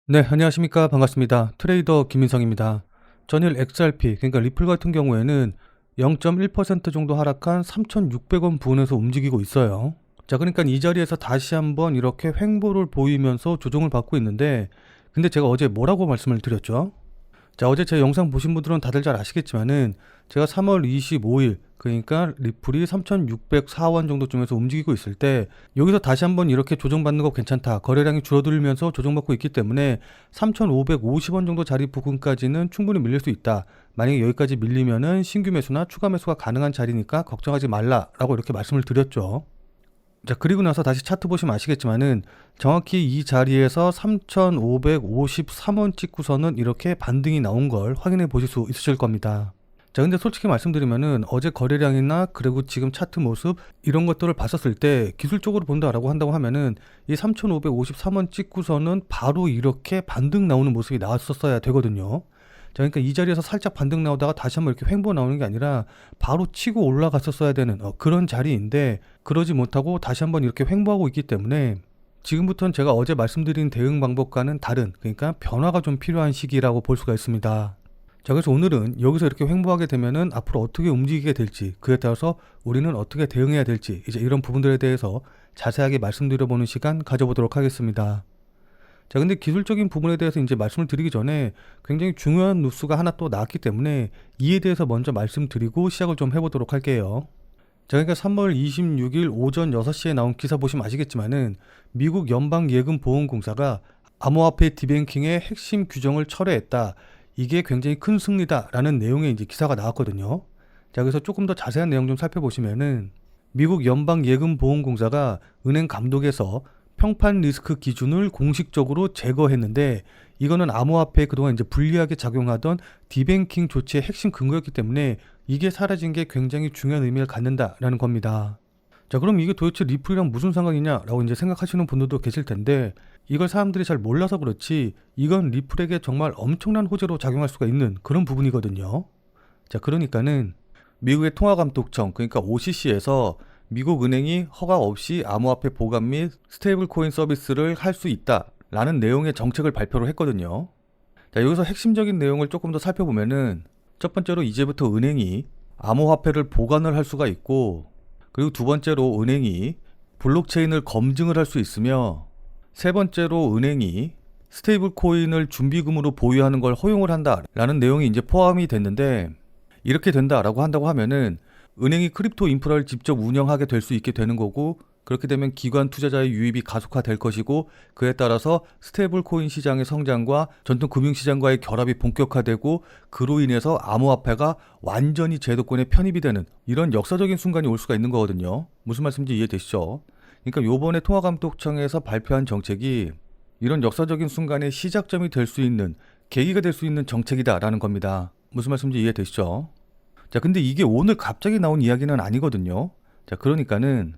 네, 안녕하십니까. 반갑습니다. 트레이더 김인성입니다. 전일 XRP, 그러니까 리플 같은 경우에는 0.1% 정도 하락한 3,600원 부근에서 움직이고 있어요. 자, 그러니까 이 자리에서 다시 한번 이렇게 횡보를 보이면서 조정을 받고 있는데, 근데 제가 어제 뭐라고 말씀을 드렸죠? 자, 어제 제 영상 보신 분들은 다들 잘 아시겠지만은 제가 3월 25일 그러니까 리플이 3,604원 정도쯤에서 움직이고 있을 때 여기서 다시 한번 이렇게 조정받는 거 괜찮다. 거래량이 줄어들면서 조정받고 있기 때문에 3,550원 정도 자리 부근까지는 충분히 밀릴 수 있다. 만약에 여기까지 밀리면은 신규 매수나 추가 매수가 가능한 자리니까 걱정하지 말라라고 이렇게 말씀을 드렸죠. 자, 그리고 나서 다시 차트 보시면 아시겠지만은 정확히 이 자리에서 3,553원 찍고서는 이렇게 반등이 나온 걸 확인해 보실 수 있으실 겁니다. 자, 근데 솔직히 말씀드리면은 어제 거래량이나 그리고 지금 차트 모습 이런 것들을 봤었을 때 기술적으로 본다라고 한다고 하면은 이 3,553원 찍고서는 바로 이렇게 반등 나오는 모습이 나왔었어야 되거든요. 자, 그러니까 이 자리에서 살짝 반등 나오다가 다시 한번 이렇게 횡보 나오는 게 아니라 바로 치고 올라갔었어야 되는 그런 자리인데 그러지 못하고 다시 한번 이렇게 횡보하고 있기 때문에 지금부터는 제가 어제 말씀드린 대응 방법과는 다른, 그러니까 변화가 좀 필요한 시기라고 볼 수가 있습니다. 자, 그래서 오늘은 여기서 이렇게 횡보하게 되면은 앞으로 어떻게 움직이게 될지, 그에 따라서 우리는 어떻게 대응해야 될지, 이제 이런 부분들에 대해서 자세하게 말씀드려보는 시간 가져보도록 하겠습니다. 자, 근데 기술적인 부분에 대해서 이제 말씀을 드리기 전에 굉장히 중요한 뉴스가 하나 또 나왔기 때문에 이에 대해서 먼저 말씀드리고 시작을 좀 해보도록 할게요. 자, 그러니까 3월 26일 오전 6시에 나온 기사 보시면 아시겠지만은 미국 연방예금보험공사가 암호화폐 디뱅킹의 핵심 규정을 철회했다. 이게 굉장히 큰 승리다라는 내용의 이제 기사가 나왔거든요. 자, 그래서 조금 더 자세한 내용 좀 살펴보시면은 미국 연방예금보험공사가 은행 감독에서 평판 리스크 기준을 공식적으로 제거했는데 이거는 암호화폐에 그동안 이제 불리하게 작용하던 디뱅킹 조치의 핵심 근거였기 때문에 이게 사라진 게 굉장히 중요한 의미를 갖는다라는 겁니다. 자, 그럼 이게 도대체 리플이랑 무슨 상관이냐라고 이제 생각하시는 분들도 계실 텐데 이걸 사람들이 잘 몰라서 그렇지 이건 리플에게 정말 엄청난 호재로 작용할 수가 있는 그런 부분이거든요. 자, 그러니까는 미국의 통화감독청 그러니까 OCC에서 미국 은행이 허가 없이 암호화폐 보관 및 스테이블 코인 서비스를 할 수 있다라는 내용의 정책을 발표를 했거든요. 자, 여기서 핵심적인 내용을 조금 더 살펴보면은 첫 번째로 이제부터 은행이 암호화폐를 보관을 할 수가 있고, 그리고 두 번째로 은행이 블록체인을 검증을 할 수 있으며, 세 번째로 은행이 스테이블 코인을 준비금으로 보유하는 걸 허용을 한다라는 내용이 이제 포함이 됐는데, 이렇게 된다라고 한다고 하면은 은행이 크립토 인프라를 직접 운영하게 될 수 있게 되는 거고, 그렇게 되면 기관 투자자의 유입이 가속화될 것이고, 그에 따라서 스테이블 코인 시장의 성장과 전통 금융 시장과의 결합이 본격화되고, 그로 인해서 암호화폐가 완전히 제도권에 편입이 되는 이런 역사적인 순간이 올 수가 있는 거거든요. 무슨 말씀인지 이해되시죠? 그러니까 요번에 통화감독청에서 발표한 정책이 이런 역사적인 순간의 시작점이 될 수 있는 계기가 될 수 있는 정책이다라는 겁니다. 무슨 말씀인지 이해되시죠? 자, 근데 이게 오늘 갑자기 나온 이야기는 아니거든요. 자, 그러니까는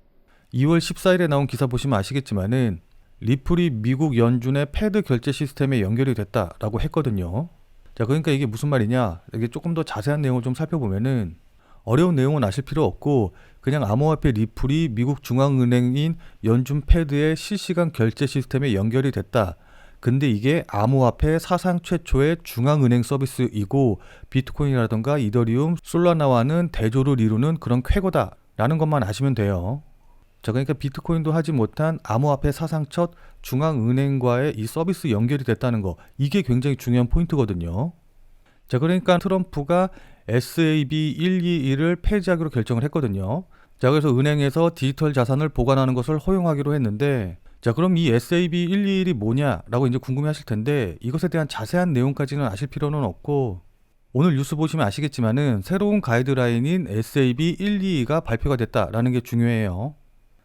2월 14일에 나온 기사 보시면 아시겠지만은 리플이 미국 연준의 패드 결제 시스템에 연결이 됐다라고 했거든요. 자, 그러니까 이게 무슨 말이냐? 이게 조금 더 자세한 내용을 좀 살펴보면은 어려운 내용은 아실 필요 없고 그냥 암호화폐 리플이 미국 중앙은행인 연준 패드의 실시간 결제 시스템에 연결이 됐다. 근데 이게 암호화폐 사상 최초의 중앙은행 서비스이고 비트코인이라던가 이더리움, 솔라나와는 대조를 이루는 그런 쾌거다라는 것만 아시면 돼요. 자, 그러니까 비트코인도 하지 못한 암호화폐 사상 첫 중앙은행과의 이 서비스 연결이 됐다는 거, 이게 굉장히 중요한 포인트거든요. 자, 그러니까 트럼프가 SAB 121을 폐지하기로 결정을 했거든요. 자, 그래서 은행에서 디지털 자산을 보관하는 것을 허용하기로 했는데, 자, 그럼 이 SAB 121이 뭐냐라고 이제 궁금해 하실 텐데 이것에 대한 자세한 내용까지는 아실 필요는 없고, 오늘 뉴스 보시면 아시겠지만은 새로운 가이드라인인 SAB 122가 발표가 됐다라는 게 중요해요.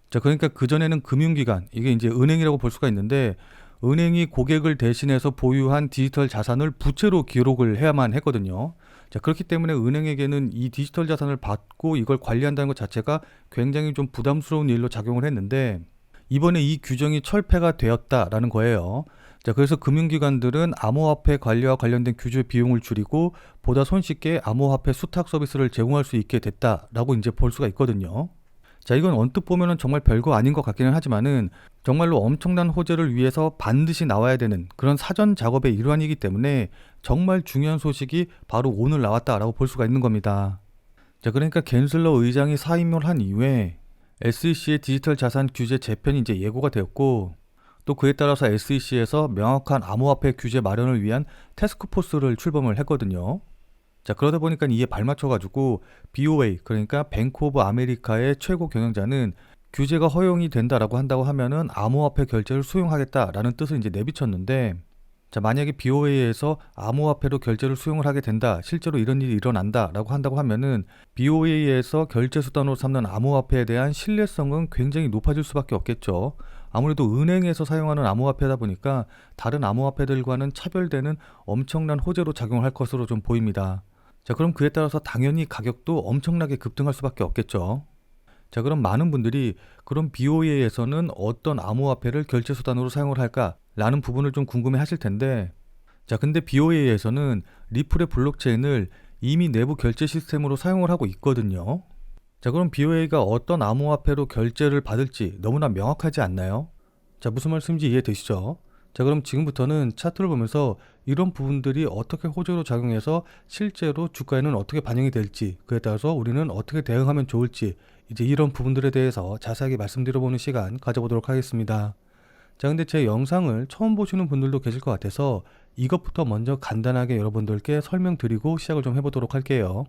자, 그러니까 그전에는 금융기관, 이게 이제 은행이라고 볼 수가 있는데 은행이 고객을 대신해서 보유한 디지털 자산을 부채로 기록을 해야만 했거든요. 자, 그렇기 때문에 은행에게는 이 디지털 자산을 받고 이걸 관리한다는 것 자체가 굉장히 좀 부담스러운 일로 작용을 했는데 이번에 이 규정이 철폐가 되었다라는 거예요. 자, 그래서 금융기관들은 암호화폐 관리와 관련된 규제 비용을 줄이고 보다 손쉽게 암호화폐 수탁 서비스를 제공할 수 있게 됐다라고 이제 볼 수가 있거든요. 자, 이건 언뜻 보면은 정말 별거 아닌 것 같기는 하지만은 정말로 엄청난 호재를 위해서 반드시 나와야 되는 그런 사전 작업의 일환이기 때문에 정말 중요한 소식이 바로 오늘 나왔다라고 볼 수가 있는 겁니다. 자, 그러니까 갠슬러 의장이 사임을 한 이후에 SEC의 디지털 자산 규제 재편이 이제 예고가 되었고, 또 그에 따라서 SEC에서 명확한 암호화폐 규제 마련을 위한 태스크포스를 출범을 했거든요. 자, 그러다 보니까 이에 발맞춰가지고 BOA, 그러니까 뱅크 오브 아메리카의 최고 경영자는 규제가 허용이 된다라고 한다고 하면은 암호화폐 결제를 수용하겠다라는 뜻을 이제 내비쳤는데, 자, 만약에 BOA에서 암호화폐로 결제를 수용을 하게 된다, 실제로 이런 일이 일어난다라고 한다고 하면은 BOA에서 결제 수단으로 삼는 암호화폐에 대한 신뢰성은 굉장히 높아질 수밖에 없겠죠. 아무래도 은행에서 사용하는 암호화폐다 보니까 다른 암호화폐들과는 차별되는 엄청난 호재로 작용할 것으로 좀 보입니다. 자, 그럼 그에 따라서 당연히 가격도 엄청나게 급등할 수밖에 없겠죠. 자, 그럼 많은 분들이 그럼 BOA에서는 어떤 암호화폐를 결제 수단으로 사용을 할까? 라는 부분을 좀 궁금해 하실 텐데, 자, 근데 BOA에서는 리플의 블록체인을 이미 내부 결제 시스템으로 사용을 하고 있거든요. 자, 그럼 BOA가 어떤 암호화폐로 결제를 받을지 너무나 명확하지 않나요? 자, 무슨 말씀인지 이해되시죠? 자, 그럼 지금부터는 차트를 보면서 이런 부분들이 어떻게 호재로 작용해서 실제로 주가에는 어떻게 반영이 될지, 그에 따라서 우리는 어떻게 대응하면 좋을지, 이제 이런 부분들에 대해서 자세하게 말씀드려보는 시간 가져보도록 하겠습니다. 자, 근데 제 영상을 처음 보시는 분들도 계실 것 같아서 이것부터 먼저 간단하게 여러분들께 설명드리고 시작을 좀 해보도록 할게요.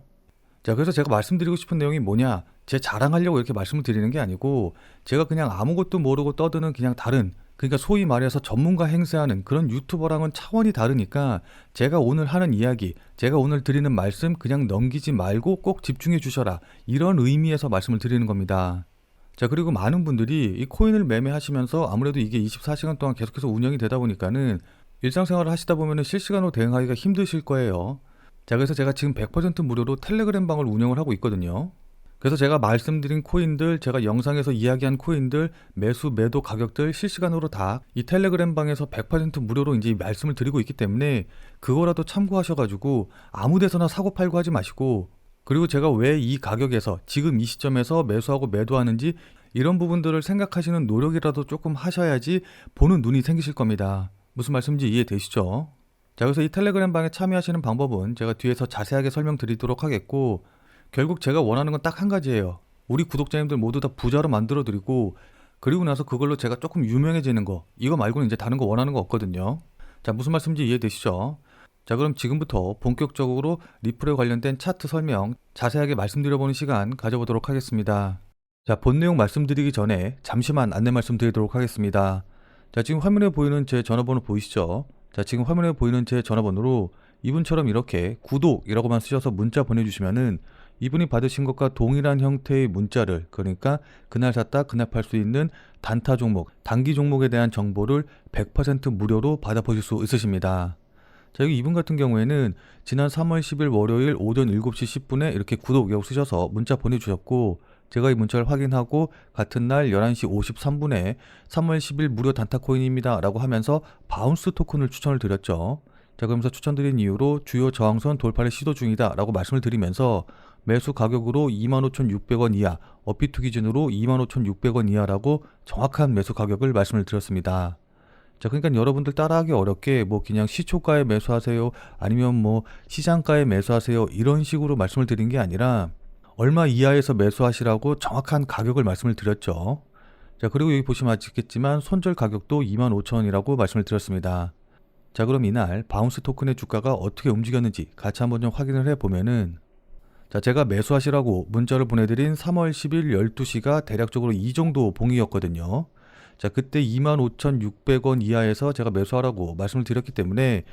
자, 그래서 제가 말씀드리고 싶은 내용이 뭐냐, 제 자랑하려고 이렇게 말씀을 드리는 게 아니고, 제가 그냥 아무것도 모르고 떠드는 그냥 다른, 그러니까 소위 말해서 전문가 행세하는 그런 유튜버랑은 차원이 다르니까 제가 오늘 하는 이야기, 제가 오늘 드리는 말씀 그냥 넘기지 말고 꼭 집중해 주셔라, 이런 의미에서 말씀을 드리는 겁니다. 자, 그리고 많은 분들이 이 코인을 매매하시면서 아무래도 이게 24시간 동안 계속해서 운영이 되다 보니까는 일상생활을 하시다 보면은 실시간으로 대응하기가 힘드실 거예요. 자, 그래서 제가 지금 100% 무료로 텔레그램 방을 운영을 하고 있거든요. 그래서 제가 말씀드린 코인들, 제가 영상에서 이야기한 코인들, 매수, 매도 가격들 실시간으로 다 이 텔레그램 방에서 100% 무료로 이제 말씀을 드리고 있기 때문에 그거라도 참고하셔가지고 아무 데서나 사고 팔고 하지 마시고, 그리고 제가 왜 이 가격에서 지금 이 시점에서 매수하고 매도하는지 이런 부분들을 생각하시는 노력이라도 조금 하셔야지 보는 눈이 생기실 겁니다. 무슨 말씀인지 이해되시죠? 자, 그래서 이 텔레그램 방에 참여하시는 방법은 제가 뒤에서 자세하게 설명드리도록 하겠고, 결국 제가 원하는 건 딱 한 가지예요. 우리 구독자님들 모두 다 부자로 만들어 드리고, 그리고 나서 그걸로 제가 조금 유명해지는 거, 이거 말고는 이제 다른 거 원하는 거 없거든요. 자, 무슨 말씀인지 이해되시죠? 자, 그럼 지금부터 본격적으로 리플에 관련된 차트 설명 자세하게 말씀드려보는 시간 가져보도록 하겠습니다. 자, 본 내용 말씀드리기 전에 잠시만 안내 말씀드리도록 하겠습니다. 자, 지금 화면에 보이는 제 전화번호 보이시죠? 자, 지금 화면에 보이는 제 전화번호로 이분처럼 이렇게 구독이라고만 쓰셔서 문자 보내주시면은 이분이 받으신 것과 동일한 형태의 문자를, 그러니까 그날 샀다 그날 팔 수 있는 단타 종목, 단기 종목에 대한 정보를 100% 무료로 받아보실 수 있으십니다. 자, 여기 이분 같은 경우에는 지난 3월 10일 월요일 오전 7시 10분에 이렇게 구독이라고 쓰셔서 문자 보내주셨고, 제가 이 문자를 확인하고 같은 날 11시 53분에 3월 10일 무료 단타 코인입니다 라고 하면서 바운스 토큰을 추천을 드렸죠. 자, 그러면서 추천드린 이유로 주요 저항선 돌파를 시도 중이다 라고 말씀을 드리면서 매수 가격으로 25,600원 이하, 업비트 기준으로 25,600원 이하라고 정확한 매수 가격을 말씀을 드렸습니다. 자, 그러니까 여러분들 따라하기 어렵게 뭐 그냥 시초가에 매수하세요, 아니면 뭐 시장가에 매수하세요, 이런 식으로 말씀을 드린 게 아니라 얼마 이하에서 매수하시라고 정확한 가격을 말씀을 드렸죠. 자, 그리고 여기 보시면 아시겠지만 손절 가격도 25,000원이라고 말씀을 드렸습니다. 자, 그럼 이날 바운스 토큰의 주가가 어떻게 움직였는지 같이 한번 좀 확인을 해보면은, 자, 제가 매수하시라고 문자를 보내드린 3월 10일 12시가 대략적으로 이 정도 봉이었거든요. 자, 그때 25,600원 이하에서 제가 매수하라고 말씀을 드렸기 때문에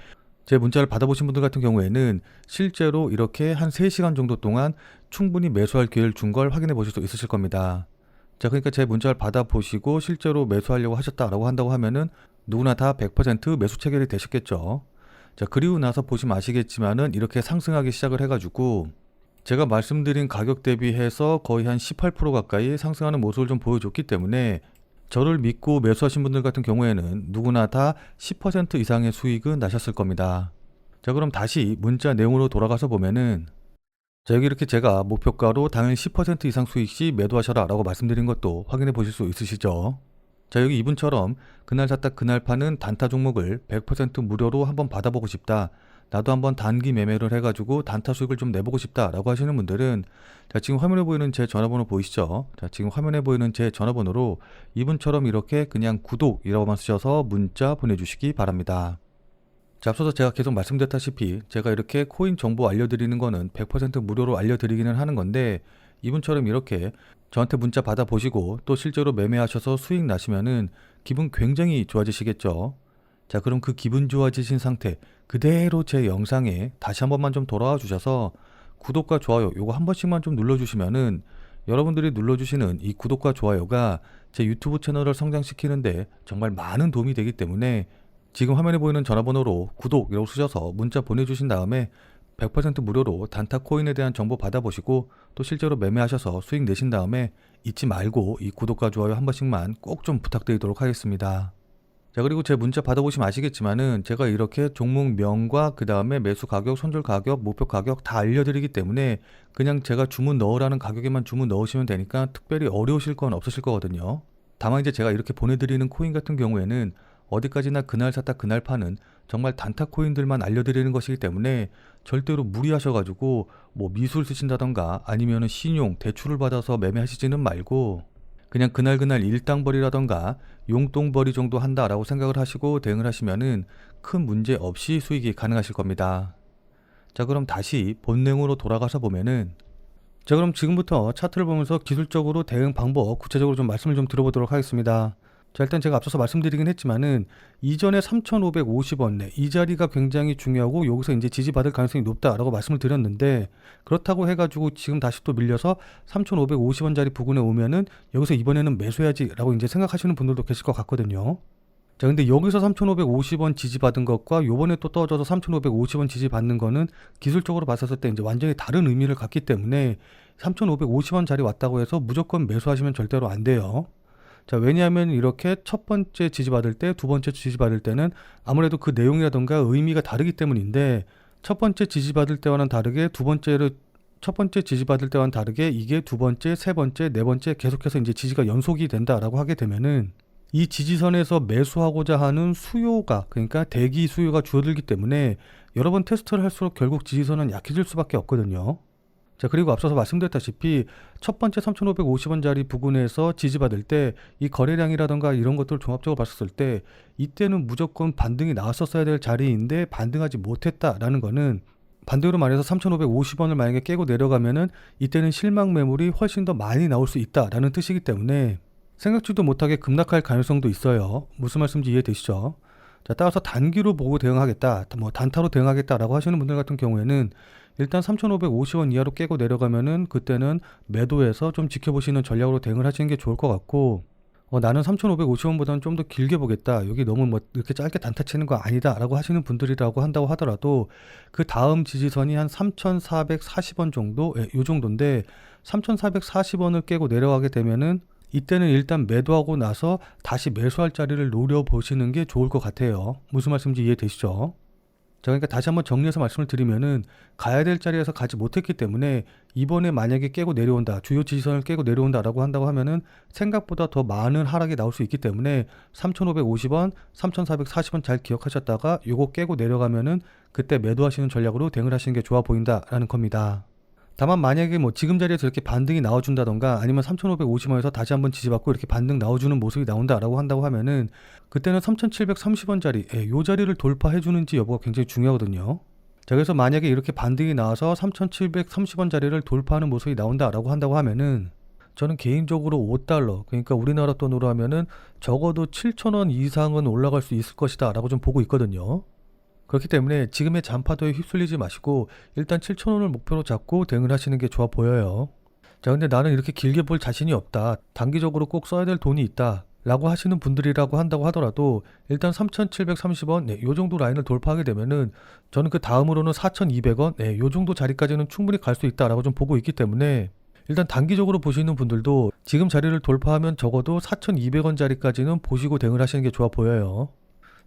제 문자를 받아보신 분들 같은 경우에는 실제로 이렇게 한 3시간 정도 동안 충분히 매수할 기회를 준 걸 확인해 보실 수 있으실 겁니다. 자, 그러니까 제 문자를 받아보시고 실제로 매수하려고 하셨다라고 한다고 하면은 누구나 다 100% 매수 체결이 되셨겠죠. 자, 그리고 나서 보시면 아시겠지만은 이렇게 상승하기 시작을 해가지고 제가 말씀드린 가격 대비해서 거의 한 18% 가까이 상승하는 모습을 좀 보여줬기 때문에 저를 믿고 매수하신 분들 같은 경우에는 누구나 다 10% 이상의 수익은 나셨을 겁니다. 자, 그럼 다시 문자 내용으로 돌아가서 보면은, 자, 여기 이렇게 제가 목표가로 당일 10% 이상 수익 시 매도하셔라 라고 말씀드린 것도 확인해 보실 수 있으시죠. 자, 여기 이분처럼 그날 샀다 그날 파는 단타 종목을 100% 무료로 한번 받아보고 싶다. 나도 한번 단기 매매를 해가지고 단타 수익을 좀 내보고 싶다 라고 하시는 분들은, 자, 지금 화면에 보이는 제 전화번호 보이시죠? 자, 지금 화면에 보이는 제 전화번호로 이분처럼 이렇게 그냥 구독이라고만 쓰셔서 문자 보내주시기 바랍니다. 자, 앞서서 제가 계속 말씀드렸다시피 제가 이렇게 코인 정보 알려드리는 거는 100% 무료로 알려드리기는 하는 건데, 이분처럼 이렇게 저한테 문자 받아보시고 또 실제로 매매하셔서 수익 나시면은 기분 굉장히 좋아지시겠죠. 자, 그럼 그 기분 좋아지신 상태 그대로 제 영상에 다시 한 번만 좀 돌아와 주셔서 구독과 좋아요 요거 한 번씩만 좀 눌러주시면은, 여러분들이 눌러주시는 이 구독과 좋아요가 제 유튜브 채널을 성장시키는데 정말 많은 도움이 되기 때문에 지금 화면에 보이는 전화번호로 구독이라고 쓰셔서 문자 보내주신 다음에 100% 무료로 단타 코인에 대한 정보 받아보시고 또 실제로 매매하셔서 수익 내신 다음에 잊지 말고 이 구독과 좋아요 한 번씩만 꼭 좀 부탁드리도록 하겠습니다. 자, 그리고 제 문자 받아보시면 아시겠지만은 제가 이렇게 종목명과 그 다음에 매수 가격, 손절 가격, 목표 가격 다 알려드리기 때문에 그냥 제가 주문 넣으라는 가격에만 주문 넣으시면 되니까 특별히 어려우실 건 없으실 거거든요. 다만 이제 제가 이렇게 보내드리는 코인 같은 경우에는 어디까지나 그날 샀다 그날 파는 정말 단타 코인들만 알려드리는 것이기 때문에 절대로 무리하셔가지고 뭐 미술 쓰신다던가 아니면은 신용, 대출을 받아서 매매하시지는 말고 그냥 그날 일당벌이라던가 용돈벌이 정도 한다라고 생각을 하시고 대응을 하시면은 큰 문제 없이 수익이 가능하실 겁니다. 자, 그럼 다시 본내용으로 돌아가서 보면은, 자, 그럼 지금부터 차트를 보면서 기술적으로 대응 방법 구체적으로 좀 말씀을 좀 들어보도록 하겠습니다. 자, 일단 제가 앞서서 말씀드리긴 했지만은 이전에 3,550원 내 이 자리가 굉장히 중요하고 여기서 이제 지지받을 가능성이 높다라고 말씀을 드렸는데, 그렇다고 해가지고 지금 다시 또 밀려서 3,550원 자리 부근에 오면은 여기서 이번에는 매수해야지라고 이제 생각하시는 분들도 계실 것 같거든요. 자, 근데 여기서 3,550원 지지받은 것과 요번에 또 떨어져서 3,550원 지지받는 거는 기술적으로 봤었을 때 이제 완전히 다른 의미를 갖기 때문에 3,550원 자리 왔다고 해서 무조건 매수하시면 절대로 안 돼요. 자, 왜냐하면 이렇게 첫 번째 지지받을 때, 두 번째 지지받을 때는 아무래도 그 내용이라던가 의미가 다르기 때문인데, 첫 번째 지지받을 때와는 다르게 첫 번째 지지받을 때와는 다르게 이게 두 번째, 세 번째, 네 번째 계속해서 이제 지지가 연속이 된다라고 하게 되면은 이 지지선에서 매수하고자 하는 수요가, 그러니까 대기 수요가 줄어들기 때문에 여러 번 테스트를 할수록 결국 지지선은 약해질 수밖에 없거든요. 자, 그리고 앞서서 말씀드렸다시피 첫 번째 3,550원짜리 부근에서 지지받을 때 이 거래량이라던가 이런 것들을 종합적으로 봤었을 때 이때는 무조건 반등이 나왔었어야 될 자리인데 반등하지 못했다라는 거는, 반대로 말해서 3,550원을 만약에 깨고 내려가면은 이때는 실망 매물이 훨씬 더 많이 나올 수 있다라는 뜻이기 때문에 생각지도 못하게 급락할 가능성도 있어요. 무슨 말씀인지 이해되시죠? 자, 따라서 단기로 보고 대응하겠다, 뭐 단타로 대응하겠다라고 하시는 분들 같은 경우에는 일단 3,550원 이하로 깨고 내려가면은 그때는 매도해서 좀 지켜보시는 전략으로 대응을 하시는 게 좋을 것 같고, 나는 3,550원보다는 좀 더 길게 보겠다, 여기 너무 뭐 이렇게 짧게 단타 치는 거 아니다 라고 하시는 분들이라고 한다고 하더라도 그 다음 지지선이 한 3,440원 정도, 요 정도인데 3,440원을 깨고 내려가게 되면은 이때는 일단 매도하고 나서 다시 매수할 자리를 노려보시는 게 좋을 것 같아요. 무슨 말씀인지 이해되시죠? 자, 그러니까 다시 한번 정리해서 말씀을 드리면은 가야 될 자리에서 가지 못했기 때문에 이번에 만약에 깨고 내려온다, 주요 지지선을 깨고 내려온다라고 한다고 하면은 생각보다 더 많은 하락이 나올 수 있기 때문에 3,550원, 3,440원 잘 기억하셨다가 요거 깨고 내려가면은 그때 매도하시는 전략으로 대응을 하시는 게 좋아 보인다라는 겁니다. 다만 만약에 뭐 지금 자리에서 이렇게 반등이 나와준다던가 아니면 3,550원에서 다시 한번 지지받고 이렇게 반등 나와주는 모습이 나온다라고 한다고 하면은 그때는 3,730원 자리, 요 자리를 돌파해 주는지 여부가 굉장히 중요하거든요. 자, 그래서 만약에 이렇게 반등이 나와서 3,730원 자리를 돌파하는 모습이 나온다라고 한다고 하면은 저는 개인적으로 5달러, 그러니까 우리나라 돈으로 하면은 적어도 7,000원 이상은 올라갈 수 있을 것이다 라고 좀 보고 있거든요. 그렇기 때문에 지금의 잔파도에 휩쓸리지 마시고 일단 7,000원을 목표로 잡고 대응을 하시는 게 좋아 보여요. 자, 근데 나는 이렇게 길게 볼 자신이 없다, 단기적으로 꼭 써야 될 돈이 있다 라고 하시는 분들이라고 한다고 하더라도 일단 3,730원, 요 정도 라인을 돌파하게 되면은 저는 그 다음으로는 4,200원, 요 정도 자리까지는 충분히 갈 수 있다라고 좀 보고 있기 때문에 일단 단기적으로 보시는 분들도 지금 자리를 돌파하면 적어도 4,200원 자리까지는 보시고 대응을 하시는 게 좋아 보여요.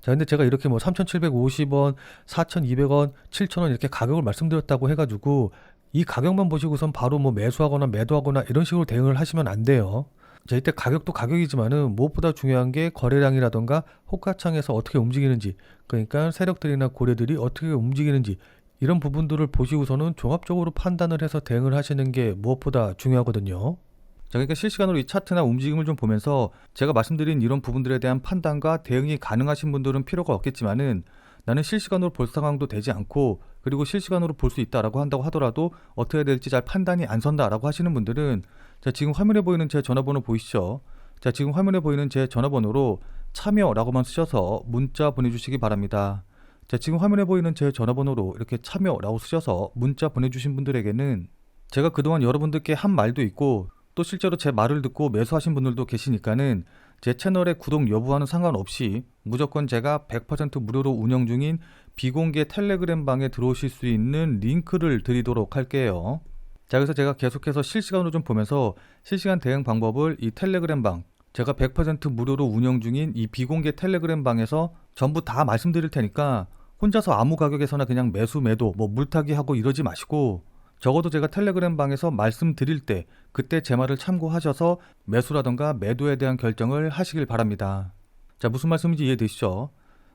자, 근데 제가 이렇게 뭐 3,750원, 4,200원, 7,000원 이렇게 가격을 말씀드렸다고 해가지고 이 가격만 보시고선 바로 뭐 매수하거나 매도하거나 이런 식으로 대응을 하시면 안 돼요. 자, 이때 가격도 가격이지만은 무엇보다 중요한 게 거래량이라던가 호가창에서 어떻게 움직이는지, 그러니까 세력들이나 고래들이 어떻게 움직이는지 이런 부분들을 보시고서는 종합적으로 판단을 해서 대응을 하시는 게 무엇보다 중요하거든요. 자, 그러니까 실시간으로 이 차트나 움직임을 좀 보면서 제가 말씀드린 이런 부분들에 대한 판단과 대응이 가능하신 분들은 필요가 없겠지만은 나는 실시간으로 볼 상황도 되지 않고 그리고 실시간으로 볼 수 있다라고 한다고 하더라도 어떻게 해야 될지 잘 판단이 안 선다라고 하시는 분들은 자, 지금 화면에 보이는 제 전화번호 보이시죠? 자, 지금 화면에 보이는 제 전화번호로 참여라고만 쓰셔서 문자 보내주시기 바랍니다. 자, 지금 화면에 보이는 제 전화번호로 이렇게 참여라고 쓰셔서 문자 보내주신 분들에게는 제가 그동안 여러분들께 한 말도 있고 또 실제로 제 말을 듣고 매수하신 분들도 계시니까는 제 채널의 구독 여부와는 상관없이 무조건 제가 100% 무료로 운영 중인 비공개 텔레그램 방에 들어오실 수 있는 링크를 드리도록 할게요. 자, 그래서 제가 계속해서 실시간으로 좀 보면서 실시간 대응 방법을 이 텔레그램 방, 제가 100% 무료로 운영 중인 이 비공개 텔레그램 방에서 전부 다 말씀드릴 테니까 혼자서 아무 가격에서나 그냥 매수 매도 뭐 물타기 하고 이러지 마시고 적어도 제가 텔레그램 방에서 말씀드릴 때 그때 제 말을 참고하셔서 매수라던가 매도에 대한 결정을 하시길 바랍니다. 자, 무슨 말씀인지 이해되시죠?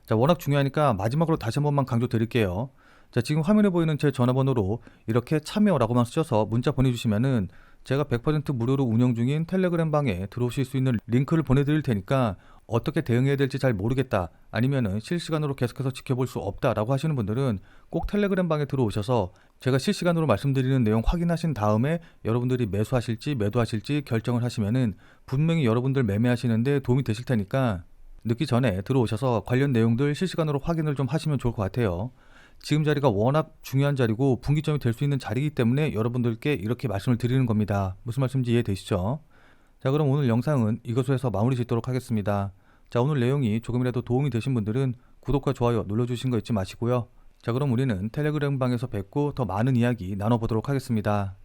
자, 워낙 중요하니까 마지막으로 다시 한 번만 강조 드릴게요. 자, 지금 화면에 보이는 제 전화번호로 이렇게 참여라고만 쓰셔서 문자 보내주시면은 제가 100% 무료로 운영 중인 텔레그램 방에 들어오실 수 있는 링크를 보내드릴 테니까 어떻게 대응해야 될지 잘 모르겠다, 아니면은 실시간으로 계속해서 지켜볼 수 없다라고 하시는 분들은 꼭 텔레그램 방에 들어오셔서 제가 실시간으로 말씀드리는 내용 확인하신 다음에 여러분들이 매수하실지 매도하실지 결정을 하시면은 분명히 여러분들 매매하시는데 도움이 되실 테니까 늦기 전에 들어오셔서 관련 내용들 실시간으로 확인을 좀 하시면 좋을 것 같아요. 지금 자리가 워낙 중요한 자리고 분기점이 될 수 있는 자리이기 때문에 여러분들께 이렇게 말씀을 드리는 겁니다. 무슨 말씀인지 이해되시죠? 자, 그럼 오늘 영상은 이것으로 해서 마무리 짓도록 하겠습니다. 자, 오늘 내용이 조금이라도 도움이 되신 분들은 구독과 좋아요 눌러주신 거 잊지 마시고요. 자, 그럼 우리는 텔레그램 방에서 뵙고 더 많은 이야기 나눠보도록 하겠습니다.